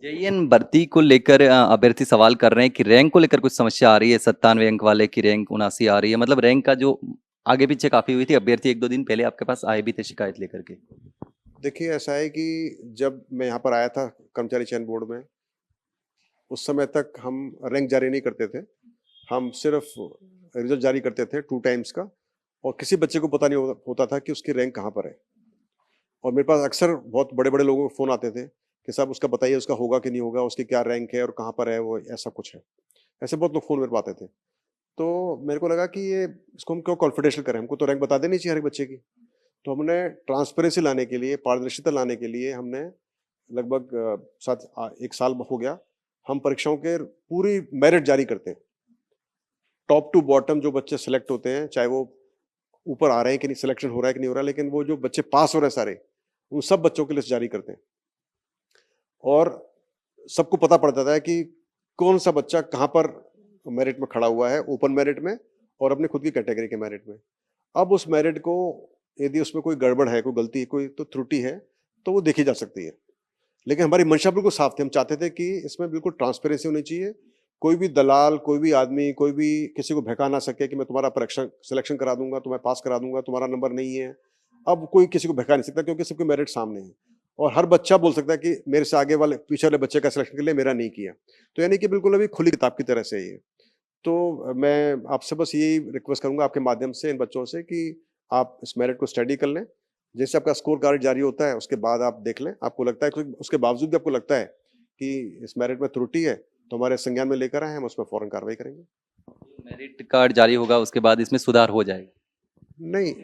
JEN भर्ती को लेकर अभ्यर्थी सवाल कर रहे हैं कि रैंक को लेकर कुछ समस्या आ रही है। 97 अंक वाले की रैंक 79 आ रही है। मतलब रैंक का जो आगे पीछे काफी हुई थी। अभ्यर्थी एक दो दिन पहले आपके पास आए भी थे शिकायत लेकर के। देखिए, ऐसा है कि जब मैं यहाँ पर आया था कर्मचारी चयन बोर्ड में, उस समय तक हम रैंक जारी नहीं करते थे। हम सिर्फ रिजल्ट जारी करते थे 2 टाइम्स का, और किसी बच्चे को पता नहीं होता था कि उसकी रैंक कहाँ पर है। और मेरे पास अक्सर बहुत बड़े-बड़े लोगों के फ़ोन आते थे कि साहब उसका बताइए, उसका होगा कि नहीं होगा, उसकी क्या रैंक है और कहाँ पर है वो, ऐसा कुछ है। ऐसे बहुत लोग फ़ोन मेरे पास आते थे। तो मेरे को लगा कि ये इसको हम क्यों कॉन्फिडेंशियल करें, हमको तो रैंक बता देनी चाहिए हर एक बच्चे की। तो हमने ट्रांसपेरेंसी लाने के लिए, पारदर्शिता लाने के लिए हमने लगभग 1 साल हो गया, हम परीक्षाओं के पूरी मेरिट जारी करते हैं। टॉप टू बॉटम जो बच्चे सेलेक्ट होते हैं, चाहे वो ऊपर आ रहे हैं कि नहीं, सिलेक्शन हो रहा है कि नहीं हो रहा है, लेकिन वो जो बच्चे पास हो रहे हैं सारे, उन सब बच्चों की लिस्ट जारी करते हैं। और सबको पता पड़ जाता है कि कौन-सा बच्चा कहाँ पर मेरिट में खड़ा हुआ है, ओपन मेरिट में और अपनी खुद की कैटेगरी के मेरिट में। अब उस मेरिट को यदि उसमें कोई गड़बड़ है, कोई गलती है, कोई तो त्रुटि है, तो वो देखी जा सकती है। लेकिन हमारी मंशा बिल्कुल साफ थी, हम चाहते थे कि इसमें बिल्कुल ट्रांसपेरेंसी होनी चाहिए। कोई भी दलाल, कोई भी आदमी, कोई भी किसी को बहका ना सके कि मैं तुम्हारा परीक्षा सिलेक्शन करा दूँगा, तुम्हें पास करा दूँगा, तुम्हारा नंबर नहीं है। अब कोई किसी को बहका नहीं सकता क्योंकि सबके मेरिट सामने हैं। और हर बच्चा बोल सकता है कि मेरे से आगे वाले पीछे वाले बच्चे का सिलेक्शन के लिए मेरा नहीं किया। तो यानी कि बिल्कुल अभी खुली किताब की तरह से है ये। तो मैं आपसे बस यही रिक्वेस्ट करूँगा आपके माध्यम से इन बच्चों से कि आप इस मेरिट को स्टडी कर लें। जैसे आपका स्कोर कार्ड जारी होता है, उसके बाद आप देख लें। आपको लगता है कि उसके बावजूद भी आपको लगता है कि इस मेरिट में त्रुटि है, तो हमारे संज्ञान में लेकर आएँ, हम उस पे फौरन कार्रवाई करेंगे। मेरिट कार्ड जारी होगा उसके बाद इसमें सुधार हो जाएगा। नहीं,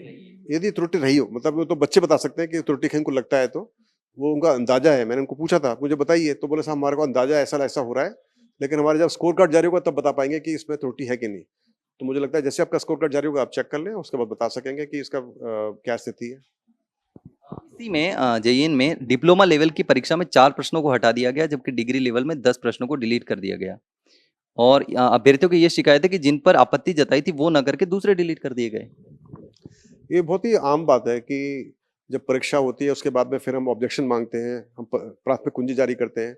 यदि त्रुटि रही हो, मतलब वो तो बच्चे बता सकते हैं कि त्रुटि कहीं उनको लगता है, तो वो उनका अंदाजा है। मैंने उनको पूछा था, मुझे बताइए, तो बोले साहब हमारे को अंदाजा ऐसा-ऐसा हो रहा है, लेकिन हमारे जब स्कोर कार्ड जारी होगा तब बता पाएँगे कि इसमें त्रुटि है कि नहीं। तो मुझे लगता है जैसे आपका स्कोर कार्ड जारी होगा आप चेक कर लें, उसके बाद बता सकेंगे कि इसका क्या स्थिति है। इसी में जेईएन में डिप्लोमा लेवल की परीक्षा में 4 प्रश्नों को हटा दिया गया, जबकि डिग्री लेवल में 10 प्रश्नों को डिलीट कर दिया गया। और अभ्यर्थियों की ये शिकायत है कि जिन पर आपत्ति जताई थी वो न करके दूसरे डिलीट कर दिए गए। ये बहुत ही आम बात है कि जब परीक्षा होती है उसके बाद में फिर हम ऑब्जेक्शन माँगते हैं, हम प प्राथमिक कुंजी जारी करते हैं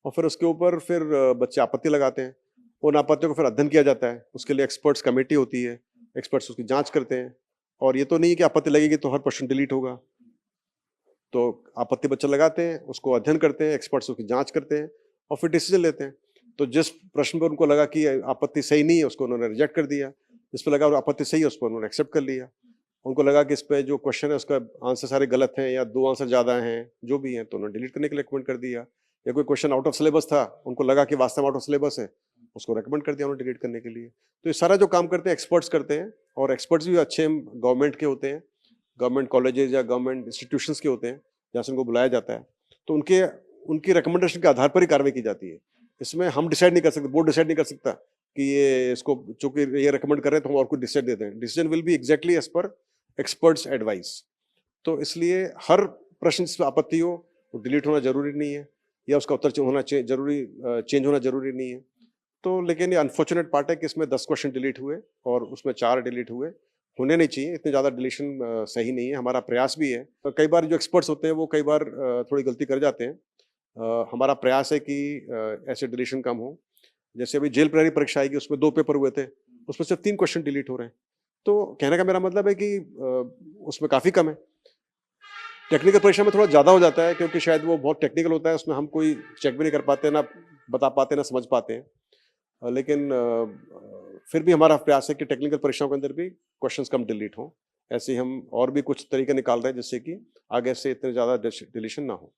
और फिर उसके ऊपर फिर बच्चे आपत्ति लगाते हैं। उन आपत्तियों को फिर अध्ययन किया जाता है, उसके लिए एक्सपर्ट्स कमेटी होती है, एक्सपर्ट्स उसकी जाँच करते हैं और ये तो नहीं है कि आपत्ति लगेगी तो हर प्रश्न डिलीट होगा। तो आपत्ति बच्चे लगाते हैं, उसको अध्ययन करते हैं, एक्सपर्ट्स उसकी जाँच करते हैं और फिर डिसीजन लेते हैं। तो जिस प्रश्न पर उनको लगा कि आपत्ति सही नहीं है, उसको उन्होंने रिजेक्ट कर दिया। जिस पे लगा और आपत्ति सही है, उस पर उन्होंने एक्सेप्ट कर लिया। उनको लगा कि इस पे जो क्वेश्चन है उसका आंसर सारे गलत हैं या 2 आंसर ज़्यादा हैं, जो भी हैं, तो उन्होंने डिलीट करने के लिए रिकमेंड कर दिया। या कोई क्वेश्चन आउट ऑफ सिलेबस था, उनको लगा कि वास्तव में आउट ऑफ सिलेबस है, उसको रिकमेंड कर दिया उन्होंने डिलीट करने के लिए। तो ये सारा जो काम करते हैं एक्सपर्ट्स करते हैं और एक्सपर्ट्स भी अच्छे गवर्नमेंट के होते हैं, गवर्नमेंट कॉलेजेस या गवर्नमेंट इंस्टीट्यूशंस के होते हैं, जहाँ से उनको बुलाया जाता है। तो उनके उनकी रिकमेंडेशन के आधार पर ही कार्रवाई की जाती है। इसमें हम डिसाइड नहीं कर सकते, बोर्ड डिसाइड नहीं कर सकता कि ये इसको चूँकि ये रिकमेंड कर रहे हैं तो हम और कुछ डिसाइड देते हैं। Decision will be exactly as per experts advice. तो इसलिए हर प्रश्न जिसमें आपत्ति हो, वो डिलीट होना ज़रूरी नहीं है या उसका उत्तर चेंज होना ज़रूरी नहीं है। तो लेकिन ये अनफॉर्चुनेट पार्ट है कि इसमें 10 क्वेश्चन डिलीट हुए और उसमें 4 डिलीट हुए। होने नहीं चाहिए, इतने ज़्यादा डिलीशन सही नहीं है, हमारा प्रयास भी है। तो कई बार जो एक्सपर्ट्स होते हैं वो कई बार थोड़ी गलती कर जाते हैं। हमारा प्रयास है कि ऐसे डिलीशन कम हो। जैसे अभी जेल प्रहरी परीक्षा आएगी, उसमें 2 पेपर हुए थे, उसमें सिर्फ 3 क्वेश्चन डिलीट हो रहे हैं। तो कहने का मेरा मतलब है कि उसमें काफ़ी कम है। टेक्निकल परीक्षा में थोड़ा ज़्यादा हो जाता है क्योंकि शायद वो बहुत टेक्निकल होता है, उसमें हम कोई चेक भी नहीं कर पाते, ना बता पाते, ना समझ पाते हैं। लेकिन फिर भी हमारा प्रयास है कि टेक्निकल परीक्षाओं के अंदर भी क्वेश्चंस कम डिलीट हों। ऐसे ही हम और भी कुछ तरीके निकाल रहे हैं जिससे कि आगे से इतने ज़्यादा डिलीशन ना हो।